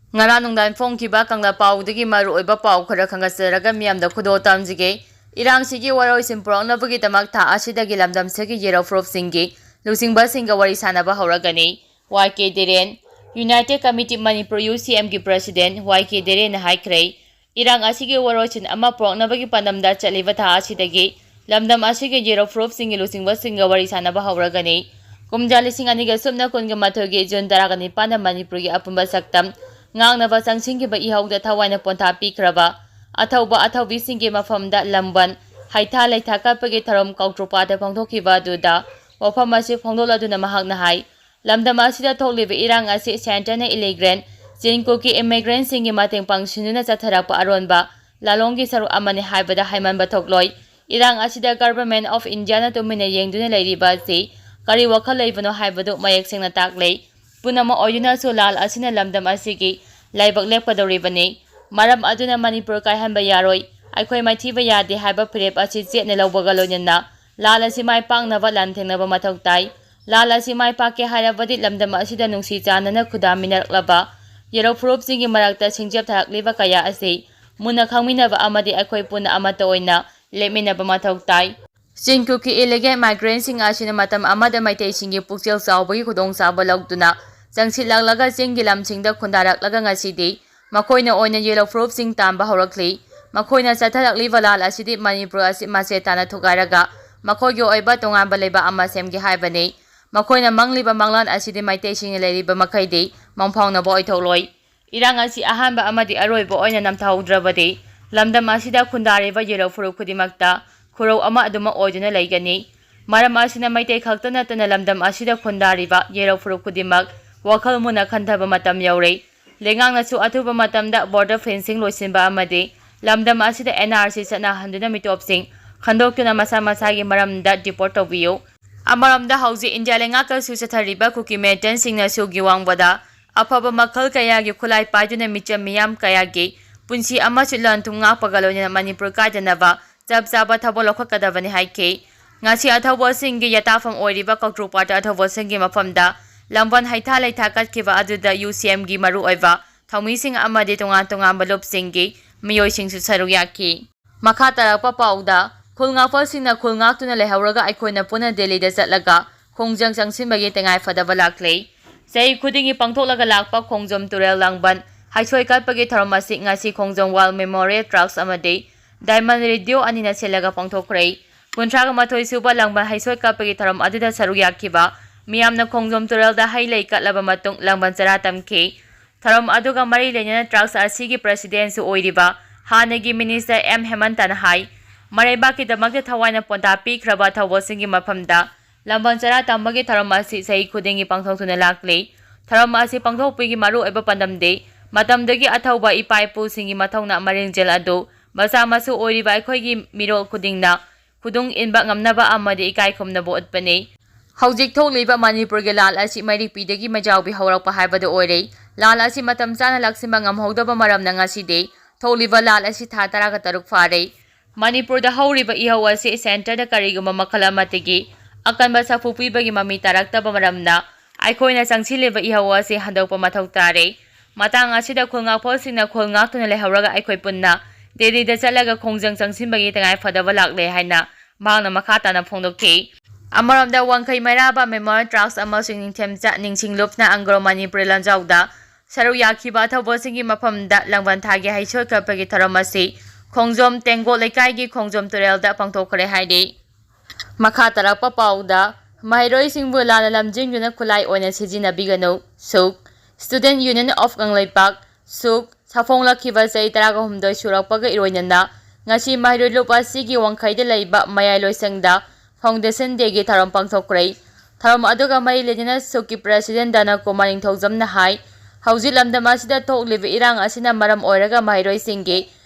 Ngara nungdan phongkiba kangla paudagi maruoiba pau khara khangasaraga miyamda khudo tamjige irang sigi waroi simprongna bagi tamak tha asidagi lamdam segi yero proof singi lusingba singa wari sanaba hauragani YK Deren United Committee Manipur UCM gi President YK Deren haikre irang asigi waroi chin ama prongna bagi pandamda chaliba tha asidagi lamdam asigi yero proof singi lusingba singa wari sanaba hauragani kumjali singani ga sumna kunga mathogi June daragani pana Manipur gi apumba saktam ngang ba changsinbagi ihauda thawaina pontha pikraba athauba athaubi singi mafamda lamban haitha leitha kapagi tharom kautropada phongthokiba duda wafam asi phongdoladuna mahakna hai lamdam asida tholiba irang asi center illegal jinkoki immigrant singi mateng pangsinuna chatharapa aronba lalonggi saru amani haibada haimanba thokloi irang asida government of India na tumina yengduna leiriba si kari wakhal leibano haibadu mayek sengna taklei punama oyuna so lal asina lamdam asigi laibak lepkadoribani maram aduna Manipur kaihanba yaroi eikhoi maithiba yade haiba phirep asi chetne lawbaga loinana lal asi mai pangnaba lanthengnaba mathok tai lal asi mai pakke hairabadi lamdam asida nungsi chanana khudamiнаklaba yero proof singi marakta singjap tharakliba kaya asi muna khangminaba amadi eikhoi punna amata oina lepminaba mathok tai Sinkuki illegal migrants sing asina matam amada maitai singi pukchel chawbagi khudong chaba lawduna changsinlaga singi lamsingda khundaраklaga ngasidi makoina oina yellow proof sing tamba horakli makoina chatharakli walal asidi Manipur asi masetana thugaraga makogi oiba tongamba leba ama semgi haibani makoina mangliba manglan asidi maitai sing leiriba makhaidi mangphawna boi tholoi irang asi ahanba amadi aroiba oina namthaudrabadi lamdam asida khundariba yellow proof kudimakta khurau ama aduma oiduna leigani maram asina maitai khaktana tana lamdam asida khundariba yellow proof kudimak wakhal muna khanthaba matam yaure lengangna su athuba matamda border fencing loisinba amadi lamdam asida NRC chana handuna mitopsing khandoktuna masa masagi maramda deport tobiyo amaramda hauji India lengaka su chathariba kuki metan singna su giwangbada afaba makhal kaya gi khulai paiduna micham miyam kaya gi punsi ama chulan tunga pagalona Manipur kaidanaba chapchaba thabo lokhakadabani haike ngasi athabo singi yatafam oiriba kaktruparta athabo singi mafamda lamban haitha leitha katkiba aduda UCM gi maru oiba thami sing amadi tonga balop singi miyoi sing su saru yaki makha tarapa pauda khul ngakpa singna khul ngaktuna leihouraga eikhoina punna Delhi da chatlaga khongjang changsinbagi tengai fadaba laklei sei khudingi pangthoklaga lakpa khongjam turel langban haisoi katpagi tharmasi ngasi khongjang wall memorial trucks amadi diamond radio anina selaga pangthokhrei kuntraga mathoi suba langban haisoi katpagi tharam aduda saru yakiba miyamna khongjom turelda hailei katlaba matung langban chara tamki tharam aduga mari leina trucks asigi president su oiriba hanagi minister M Hemantana hai mareba ki damakta thawaina ponta pikraba thawosingi mafamda lamban chara tambagi tharam asi sei khudingi pangthokthuna lakle tharam asi pangthokpigi maru eba pandamde matamdagi athauba ipaipu singi mathongna maringjel adu masa masu oiriba eikhoigi mirol khudingna khudung inba ngamnaba amadi ikai khumnabo utpani Haujik thokliba Manipur ge lal asi mairik pidagi majawbi haurakpa haibada oire lal asi matam chana laksimba ngamhodaba maramna ngaside thokliba lal asi tha taraga taruk fare Manipur da hauriba ihau asi center da kariguma makhala amatigi akanba safu pibagi mami taraktaba maramna eikhoina changsileba ihau asi handokpa mathau tare matang asida khulngakpa singna khulngaktuna leihouraga eikhoi punna Delhi da chatlaga khongjang changsinbagi tengai fadaba lakle haina mangna makhatana phongdokki Amaramda wangkai mairaba memorial trucks amasing ningthemcha ningsinglupna angro Manipur lanjauda saru yakiba thabo singi mafamda langban thagi haisoi kapagi tharamasi khongjom tengo lekai gi khongjom turelda pangthokre haidi makha tarakpa pauda mairoi singbu lana lamjingjuna khulai oina sijina bigano suk student union of Gangleipak suk safongla khiba sei taraga humdoi surakpaga iroinana ngasi mairoi lupa sigi wangkhaida leiba mayai loisangda Foundation Day tharam pangthokrai tharam aduga mai lejina suki president dana komaring thogjamna hai hauji lamdam asida thokliba irang asina maram oiraga mairoi singi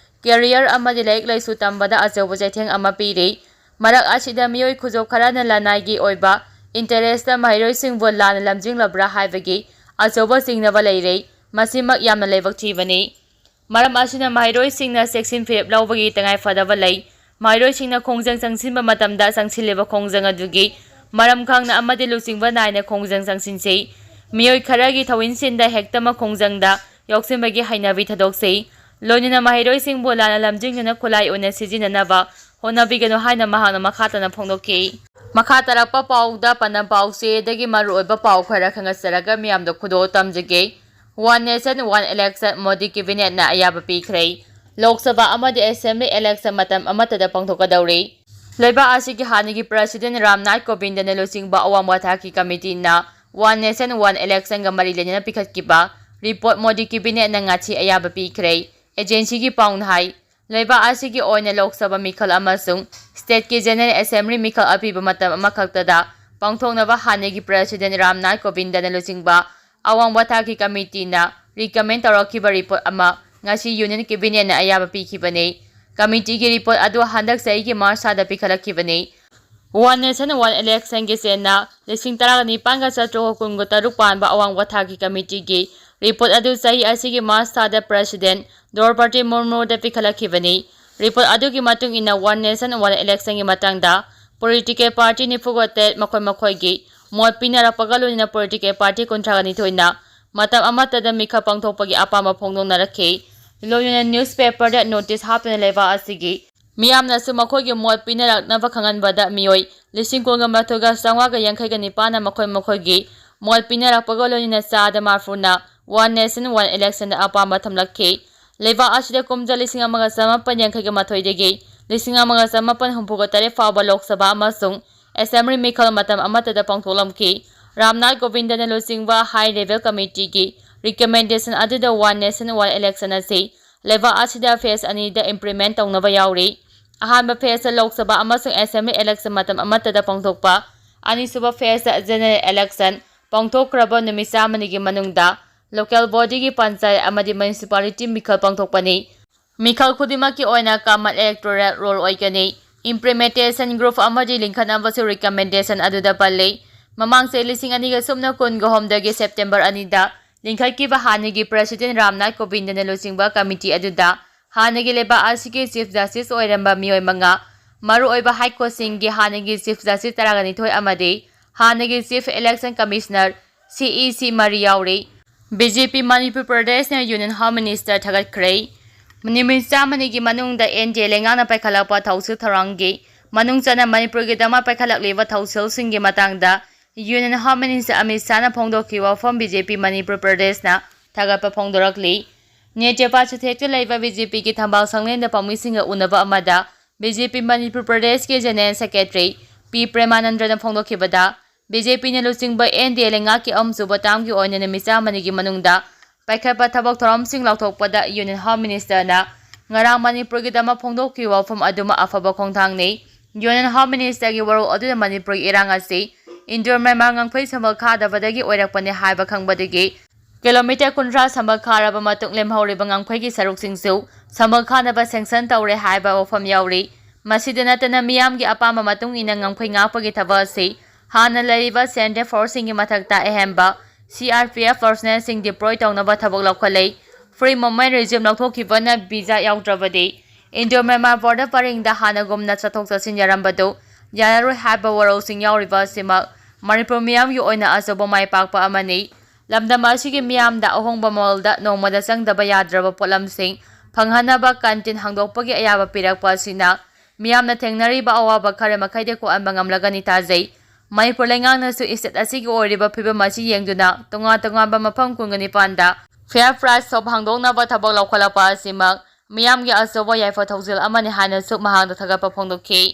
career amadi laik laisu tambada ajobo jaitheng ama piri marak asida miyoi khujok kharana lanai gi oiba interest da mairoi singbo lana lamjing labra haibagi ajobo singnaba leirei masimak yamna lebak thibani maram asina mairoi singna section firep lawbagi tangai fadaba lei mairoi singna khongjang changsinba matamda changsileba khongjang adugi maram khangna amadi lusingba naina khongjang changsinsei miyoi kharagi thawinsinda hektama khongjangda ꯌꯥꯎꯁꯤꯟꯕꯒꯤ ꯍꯩꯅꯕꯤ ꯊꯥꯗꯣꯛꯁꯤ ꯂꯣꯏꯅꯅ ꯃꯍꯩꯔꯣꯏꯁꯤꯡꯕꯨ ꯂꯥꯟꯅ ꯂꯝꯖꯤꯡꯗꯨꯅ ꯈꯨꯠꯂꯥꯏ ꯑꯣꯏꯅ ꯁꯤꯖꯤꯟꯅꯅꯕ ꯍꯣꯠꯅꯕꯤꯒꯅꯨ ꯍꯥꯏꯅ ꯃꯍꯥꯛꯅ ꯃꯈꯥ ꯇꯥꯅ ꯐꯣꯡꯗꯣꯛꯈꯤ꯫ ꯃꯈꯥ ꯇꯥꯔꯛꯄ ꯄꯥꯎꯗ ꯄꯟꯅ ꯄꯥꯎꯆꯦꯗꯒꯤ ꯃꯔꯨꯑꯣꯏꯕ ꯄꯥꯎ ꯈꯔ ꯈꯪꯍꯟꯖꯔꯒ ꯃꯤꯌꯥꯝꯗ ꯈꯨꯗꯣꯜ ꯇꯝꯖꯒꯦ꯫ One nation one election Modi ꯀꯦꯕꯤꯅꯦꯠꯅ ꯑꯌꯥꯕ ꯄꯤꯈ꯭ꯔꯦ꯫ ꯂꯣꯛ ꯁꯚꯥ ꯑꯃꯗꯤ ꯑꯦꯁꯦꯝꯕ꯭ꯂꯤ ꯏꯂꯦꯛꯁꯟ ꯃꯇꯝ ꯑꯃꯠꯇꯗ ꯄꯥꯡꯊꯣꯛꯀꯗꯧꯔꯤ꯫ ꯂꯩꯕꯥꯛ ꯑꯁꯤꯒꯤ ꯍꯥꯟꯅꯒꯤ ꯄ꯭ꯔꯁꯤꯗꯦꯟꯠ ꯔꯥꯝꯅꯥꯊ ꯀꯣꯕꯤꯟꯗꯅ ꯂꯨꯆꯤꯡꯕ ꯑꯋꯥꯡꯕ ꯊꯥꯛꯀꯤ ꯀꯃꯤꯇꯤꯅ ꯋꯥꯟ ꯅꯦꯁꯟ ꯋꯥꯟ ꯏꯂꯦꯛꯁꯟꯒ ꯃꯔꯤ ꯂꯩꯅꯅ ꯄꯤꯈꯠꯈꯤꯕ ꯔꯤꯄꯣꯔꯠ ꯃꯣꯗꯤ ꯀꯦꯕꯤꯅꯦꯠꯅ ꯉꯁꯤ ꯑꯌꯥꯕ ꯄꯤꯈ꯭ꯔꯦ꯫ ꯑꯦꯖꯦꯟꯁꯤꯒꯤ ꯄꯥꯎꯅ ꯍꯥꯏ ꯂꯩꯕꯥꯛ ꯑꯁꯤꯒꯤ ꯑꯣꯏꯅ ꯂꯣꯛ ꯁꯚꯥ ꯃꯤꯈꯜ ꯑꯃꯁꯨꯡ ꯁ꯭ꯇꯦꯠꯀꯤ ꯖꯦꯅꯔꯦꯜ ꯑꯦꯁꯦꯝꯕ꯭ꯂꯤ ꯃꯤꯈꯜ ꯑꯄꯤꯕ ꯃꯇꯝ ꯑꯃꯈꯛꯇꯗ ꯄꯥꯡꯊꯣꯛꯅꯕ ꯍꯥꯟꯅꯒꯤ ꯄ꯭ꯔꯁꯤꯗꯦꯟꯠ ꯔꯥꯝꯅꯥꯊ ꯀꯣꯕꯤꯟꯗꯅ ꯂꯨꯆꯤꯡꯕ ꯑꯋꯥꯡꯕ ꯊꯥꯛꯀꯤ ꯀꯃꯤꯇꯤꯅ ꯔꯤꯀꯃꯦꯟ ꯇꯧꯔꯛꯈꯤꯕ ꯔꯤꯄꯣꯔꯠ ꯑꯃ ꯉꯁꯤ ꯌꯨꯅꯤꯌꯟ ꯀꯦꯕꯤꯅꯦꯠꯅ ꯑꯌꯥꯕ ꯄꯤꯈꯤꯕꯅꯤ꯫ ꯀꯃꯤꯇꯤꯒꯤ ꯔꯤꯄꯣꯔꯠ ꯑꯗꯨ ꯍꯟꯗꯛ ꯆꯍꯤꯒꯤ ꯃꯥꯔꯆ ꯊꯥꯗ ꯄꯤꯈꯠꯂꯛꯈꯤꯕꯅꯤ꯫ ꯋꯥꯟ ꯅꯦꯁꯟ ꯋꯥꯟ ꯏꯂꯦꯛꯁꯟꯒꯤ ꯆꯦꯅ 19,713 ꯄꯥꯟꯕ ꯑꯋꯥꯡꯕ ꯊꯥꯛꯀꯤ ꯀꯃꯤꯇꯤꯒꯤ ꯔꯤꯄꯣꯔꯠ ꯑꯗꯨ ꯆꯍꯤ ꯑꯁꯤꯒꯤ ꯃꯥꯔꯆ ꯊꯥꯗ ꯄ꯭ꯔꯁꯤꯗꯦꯟꯠ ꯗ꯭ꯔꯧꯄꯗꯤ ꯃꯨꯔꯃꯨꯗ ꯄꯤꯈꯠꯂꯛꯈꯤꯕꯅꯤ꯫ ꯔꯤꯄꯣꯔꯠ ꯑꯗꯨꯒꯤ ꯃꯇꯨꯡ ꯏꯟꯅ ꯋꯥꯟ ꯅꯦꯁꯟ ꯋꯥꯟ ꯏꯂꯦꯛꯁꯟꯒꯤ ꯃꯇꯥꯡꯗ ꯄꯣꯂꯤꯇꯤꯀꯦꯜ ꯄꯥꯔꯇꯤ 94 ꯃꯈꯣꯏꯒꯤ ꯃꯣꯠ ꯄꯤꯅꯔꯛꯄꯒ ꯂꯣꯏꯅꯅ ꯄꯣꯂꯤꯇꯤꯀꯦꯜ ꯄꯥꯔꯇꯤ 32ꯅ ꯃꯇꯝ ꯑꯃꯠꯇꯗ ꯃꯤꯈꯜ ꯄꯥꯡꯊꯣꯛꯄꯒꯤ ꯑꯄꯥꯝꯕ ꯐꯣꯡꯗꯣꯛꯅꯔꯛꯈꯤ꯫ ꯂꯣꯏꯅꯅ ꯅ꯭ꯌꯨꯁꯄꯦꯄꯔꯗ ꯅꯣꯇꯤꯁ ꯍꯥꯞꯇꯨꯅ ꯂꯩꯕꯥꯛ ꯑꯁꯤꯒꯤ ꯃꯤꯌꯥꯝꯅꯁꯨ ꯃꯈꯣꯏꯒꯤ ꯃꯣꯠ ꯄꯤꯅꯔꯛꯅꯕ ꯈꯪꯍꯟꯕꯗ ꯃꯤꯑꯣꯏ 18,989ꯅ ꯃꯈꯣꯏꯒꯤ ꯃꯣꯠ ꯄꯤꯅꯔꯛꯄꯒ ꯂꯣꯏꯅꯅ ꯆꯥꯗ 40ꯅ ꯋꯥꯟ ꯅꯦꯁꯟ ꯋꯥꯟ ꯏꯂꯦꯛꯁꯟꯗ ꯑꯄꯥꯝꯕ ꯊꯝꯂꯛꯈꯤ꯫ ꯂꯩꯕꯥꯛ ꯑꯁꯤꯗ ꯀꯨꯝꯖꯥ 1982ꯗꯒꯤ 1983 ꯐꯥꯎꯕ ꯂꯣꯛ ꯁꯚꯥ ꯑꯃꯁꯨꯡ ꯑꯦꯁꯦꯝꯕ꯭ꯂꯤ ꯃꯤꯈꯜ ꯃꯇꯝ ꯑꯃꯠꯇꯗ ꯄꯥꯡꯊꯣꯛꯂꯝꯈꯤ꯫ ꯔꯥꯝꯅꯥꯊ ꯀꯣꯕꯤꯟꯗꯅ ꯂꯨꯆꯤꯡꯕ ꯍꯥꯏ ꯂꯦꯚꯦꯜ ꯀꯃꯤꯇꯤꯒꯤ ꯔꯤꯀꯃꯦꯟꯗꯦꯁꯟ ꯑꯗꯨꯗ ꯋꯥꯟ ꯅꯦꯁꯟ ꯋꯥꯟ ꯏꯂꯦꯛꯁꯟ ꯑꯁꯤ ꯂꯩꯕꯥꯛ ꯑꯁꯤꯗ ꯐꯦꯖ ꯑꯅꯤꯗ ꯏꯝꯄ꯭ꯂꯤꯃꯦꯟꯠ ꯇꯧꯅꯕ ꯌꯥꯎꯔꯤ꯫ ꯑꯍꯥꯟꯕ ꯐꯦꯖꯇ ꯂꯣꯛ ꯁꯚꯥ ꯑꯃꯁꯨꯡ ꯑꯦꯁꯦꯝꯕ꯭ꯂꯤ ꯏꯂꯦꯛꯁꯟ ꯃꯇꯝ ꯑꯃꯠꯇꯗ ꯄꯥꯡꯊꯣꯛꯄ, ꯑꯅꯤꯁꯨꯕ ꯐꯦꯖꯇ ꯖꯦꯅꯔꯦꯜ ꯏꯂꯦꯛꯁꯟ ꯄꯥꯡꯊꯣꯛꯈ꯭ꯔꯕ ꯅꯨꯃꯤꯠ 100ꯅꯤꯒꯤ ꯃꯅꯨꯡꯗ ꯂꯣꯀꯦꯜ ꯕꯣꯗꯤꯒꯤ ꯄꯟꯆꯥꯌꯠ ꯑꯃꯗꯤ ꯃ꯭ꯌꯨꯅꯤꯁꯤꯄꯥꯂꯤꯇꯤ ꯃꯤꯈꯜ ꯄꯥꯡꯊꯣꯛꯄꯅꯤ꯫ ꯃꯤꯈꯜ ꯈꯨꯗꯤꯡꯃꯛꯀꯤ ꯑꯣꯏꯅ ꯀꯃꯟ ꯏꯂꯦꯛꯇꯣꯔꯦꯜ ꯔꯣꯜ ꯑꯣꯏꯒꯅꯤ꯫ ꯏꯝꯄ꯭ꯂꯤꯃꯦꯟꯇꯦꯁꯟ ꯒ꯭ꯔꯨꯞ ꯑꯃꯗꯤ ꯂꯤꯡꯈꯠꯅꯕꯁꯨ ꯔꯤꯀꯃꯦꯟꯗꯦꯁꯟ ꯑꯗꯨꯗ ꯄꯜꯂꯤ꯫ ꯃꯃꯥꯡ ꯆꯍꯤ 2019ꯒꯤ ꯁꯦꯞꯇꯦꯝꯕꯔ 2ꯗ ꯂꯤꯡꯈꯠꯈꯤꯕ ꯍꯥꯟꯅꯒꯤ ꯄ꯭ꯔꯁꯤꯗꯦꯟꯠ ꯔꯥꯝꯅꯥꯊ ꯀꯣꯕꯤꯟꯗꯅ ꯂꯨꯆꯤꯡꯕ ꯀꯃꯤꯇꯤ ꯑꯗꯨꯗ ꯍꯥꯟꯅꯒꯤ ꯂꯩꯕꯥꯛ ꯑꯁꯤꯒꯤ ꯆꯤꯐ ꯖꯁꯇꯤꯁ ꯑꯣꯏꯔꯝꯕ ꯃꯤꯑꯣꯏ 5, ꯃꯔꯨꯑꯣꯏꯕ ꯍꯥꯏꯀꯣꯔꯠꯁꯤꯡꯒꯤ ꯍꯥꯟꯅꯒꯤ ꯆꯤꯐ ꯖꯁꯇꯤꯁ 12 ꯑꯃꯗꯤ ꯍꯥꯟꯅꯒꯤ ꯆꯤꯐ ꯏꯂꯦꯛꯁꯟ ꯀꯃꯤꯁꯅꯔ (CEC) 3 ꯌꯥꯎꯔꯤ꯫ ꯕꯤ.ꯖꯦ.ꯄꯤ. ꯃꯅꯤꯄꯨꯔ ꯄ꯭ꯔꯗꯦꯁꯅ ꯌꯨꯅꯤꯌꯟ ꯍꯣꯝ ꯃꯤꯅꯤꯁꯇꯔ ꯊꯥꯒꯠꯈ꯭ꯔꯦ꯫ ꯅꯨꯃꯤꯠ 100ꯅꯤꯒꯤ ꯃꯅꯨꯡꯗ ꯑꯦꯟ.ꯗꯤ.ꯑꯦ ꯂꯩꯉꯥꯛꯅ ꯄꯥꯏꯈꯠꯂꯛꯄ ꯊꯧꯁꯤꯜ ꯊꯧꯔꯥꯡꯒꯤ ꯃꯅꯨꯡ ꯆꯟꯅ ꯃꯅꯤꯄꯨꯔꯒꯤꯗꯃꯛ ꯄꯥꯏꯈꯠꯂꯛꯂꯤꯕ ꯊꯧꯁꯤꯜꯁꯤꯡꯒꯤ ꯃꯇꯥꯡꯗ ꯌꯨꯅꯤꯌꯟ ꯍꯣꯝ ꯃꯤꯅꯤꯁꯇꯔ ꯑꯃꯤꯠ ꯁꯥꯍꯅ ꯐꯣꯡꯗꯣꯛꯈꯤꯕ ꯋꯥꯐꯝ ꯕꯤ.ꯖꯦ.ꯄꯤ. ꯃꯅꯤꯄꯨꯔ ꯄ꯭ꯔꯗꯦꯁꯅ ꯊꯥꯒꯠꯄ ꯐꯣꯡꯗꯣꯔꯛꯂꯤ꯫ ꯅꯤꯎ ꯆꯦꯄꯥꯆꯤꯊꯦꯛꯇ ꯂꯩꯕ ꯕꯤ.ꯖꯦ.ꯄꯤꯒꯤ ꯊꯝꯕꯥꯜ ꯁꯪꯂꯦꯟꯗ ꯄꯥꯎꯃꯤꯁꯤꯡꯒ ꯎꯅꯕ ꯑꯃꯗ ꯕꯤ.ꯖꯦ.ꯄꯤ. ꯃꯅꯤꯄꯨꯔ ꯄ꯭ꯔꯗꯦꯁꯀꯤ ꯖꯦꯅꯔꯦꯜ ꯁꯦꯀ꯭ꯔꯦꯇꯔꯤ ꯄꯤ. ꯄ꯭ꯔꯦꯃꯥꯅꯟꯗꯅ ꯐꯣꯡꯗꯣꯛꯈꯤꯕꯗ ꯕꯤ.ꯖꯦ.ꯄꯤꯅ ꯂꯨꯆꯤꯡꯕ ꯑꯦꯟ.ꯗꯤ.ꯑꯦ ꯂꯩꯉꯥꯛꯀꯤ ꯑꯍꯨꯝꯁꯨꯕ ꯇꯥꯔꯝꯒꯤ ꯑꯣꯏꯅ ꯅꯨꯃꯤꯠ 100ꯅꯤꯒꯤ ꯃꯅꯨꯡꯗ ꯄꯥꯏꯈꯠꯄ ꯊꯕꯛ ꯊꯧꯔꯝꯁꯤꯡ ꯂꯥꯎꯊꯣꯛꯄꯗ ꯌꯨꯅꯤꯌꯟ ꯍꯣꯝ ꯃꯤꯅꯤꯁꯇꯔꯅ ꯉꯔꯥꯡ ꯃꯅꯤꯄꯨꯔꯒꯤꯗꯃꯛ ꯐꯣꯡꯗꯣꯛꯈꯤꯕ ꯋꯥꯐꯝ ꯑꯗꯨꯃꯛ ꯑꯐꯕ ꯈꯣꯡꯊꯥꯡꯅꯤ꯫ ꯌꯨꯅꯤꯌꯟ ꯍꯣꯝ ꯃꯤꯅꯤꯁꯇꯔꯒꯤ ꯋꯥꯔꯣꯜ ꯑꯗꯨꯗ ꯃꯅꯤꯄꯨꯔꯒꯤ ꯏꯔꯥꯡ ꯑꯁꯤ ꯏꯟꯗꯣ-ꯃ꯭ꯌꯥꯟꯃꯥꯔ ꯉꯝꯈꯩ ꯁꯝꯕꯜ ꯈꯥꯗꯕꯗꯒꯤ ꯑꯣꯏꯔꯛꯄꯅꯤ ꯍꯥꯏꯕ ꯈꯪꯕꯗꯒꯤ ꯀꯤꯂꯣꯃꯤꯇꯔ 30 ꯁꯝꯕꯜ ꯈꯥꯔꯕ ꯃꯇꯨꯡ ꯂꯦꯝꯍꯧꯔꯤꯕ ꯉꯝꯈꯩꯒꯤ ꯁꯔꯨꯛꯁꯤꯡꯁꯨ ꯁꯝꯕꯜ ꯈꯥꯅꯕ ꯁꯦꯡꯁꯟ ꯇꯧꯔꯦ ꯍꯥꯏꯕ ꯋꯥꯐꯝ ꯌꯥꯎꯔꯤ꯫ ꯃꯁꯤꯗ ꯅꯠꯇꯅ ꯃꯤꯌꯥꯝꯒꯤ ꯑꯄꯥꯝꯕ ꯃꯇꯨꯡ ꯏꯟꯅ ꯉꯝꯈꯩ ꯉꯥꯛꯄꯒꯤ ꯊꯕꯛ ꯑꯁꯤ ꯍꯥꯟꯅ ꯂꯩꯔꯤꯕ ꯁꯦꯟꯇ꯭ꯔꯦꯜ ꯐꯣꯔꯁꯁꯤꯡꯒꯤ ꯃꯊꯛꯇ ꯑꯍꯦꯟꯕ CRPF ꯄꯔꯁꯣꯅꯦꯜꯁꯤꯡ ꯗꯤꯄ꯭ꯂꯣꯏ ꯇꯧꯅꯕ ꯊꯕꯛ ꯂꯧꯈꯠꯂꯦ꯫ ꯐ꯭ꯔꯤ ꯃꯨꯚꯃꯦꯟꯠ ꯔꯤꯖ꯭ꯌꯨꯝ ꯂꯧꯊꯣꯛꯈꯤꯕꯅ ꯚꯤꯖꯥ ꯌꯥꯎꯗ꯭ꯔꯕꯗꯤ ꯏꯟꯗꯣ-ꯃ꯭ꯌꯥꯟꯃꯥꯔ ꯕꯣꯔꯗꯔ ꯄꯔꯤꯡꯗ ꯍꯥꯟꯅꯒꯨꯝꯅ ꯆꯠꯊꯣꯛ-ꯆꯠꯁꯤꯟ ꯌꯥꯔꯝꯕꯗꯨ ꯌꯥꯔꯔꯣꯏ ꯍꯥꯏꯕ ꯋꯥꯔꯣꯜꯁꯤꯡ ꯌꯥꯎꯔꯤꯕ ꯑꯁꯤꯃꯛ ꯃꯅꯤꯄꯨꯔ ꯃꯤꯌꯥꯝꯒꯤ ꯑꯣꯏꯅ ꯑꯆꯧꯕ ꯃꯥꯏꯄꯥꯛꯄ ꯑꯃꯅꯤ꯫ ꯂꯝꯗꯝ ꯑꯁꯤꯒꯤ ꯃꯤꯌꯥꯝꯗ ꯑꯍꯣꯡꯕ ꯃꯃꯜꯗ ꯅꯣꯡꯃꯗ ꯆꯪꯗꯕ ꯌꯥꯗ꯭ꯔꯕ ꯄꯣꯠꯂꯝꯁꯤꯡ ꯐꯪꯍꯟꯅꯕ ꯀꯟꯇꯤꯟ ꯍꯥꯡꯗꯣꯛꯄꯒꯤ ꯑꯌꯥꯕ ꯄꯤꯔꯛꯄ ꯑꯁꯤꯅ ꯃꯤꯌꯥꯝꯅ ꯊꯦꯡꯅꯔꯤꯕ ꯑꯋꯥꯕ ꯈꯔ ꯃꯈꯩꯗꯤ ꯀꯣꯛꯍꯟꯕ ꯉꯝꯂꯒꯅꯤ ꯊꯥꯖꯩ꯫ ꯃꯅꯤꯄꯨꯔ ꯂꯩꯉꯥꯛꯅꯁꯨ ꯏꯁꯇꯦꯠ ꯑꯁꯤꯒꯤ ꯑꯣꯏꯔꯤꯕ ꯐꯤꯚꯝ ꯑꯁꯤ ꯌꯦꯡꯗꯨꯅ ꯇꯣꯉꯥꯟ-ꯇꯣꯉꯥꯟꯕ ꯃꯐꯝ 19ꯗ ꯐꯦꯌꯔ ꯄ꯭ꯔꯥꯏꯁ ꯁꯣꯞ ꯍꯥꯡꯗꯣꯛꯅꯕ ꯊꯕꯛ ꯂꯧꯈꯠꯂꯛꯄ ꯑꯁꯤꯃꯛ ꯃꯤꯌꯥꯝꯒꯤ ꯑꯆꯧꯕ ꯌꯥꯏꯐ-ꯊꯧꯖꯦꯜ ꯑꯃꯅꯤ ꯍꯥꯏꯅꯁꯨ ꯃꯍꯥꯛꯅ ꯊꯥꯒꯠꯄ ꯐꯣꯡꯗꯣꯛꯈꯤ꯫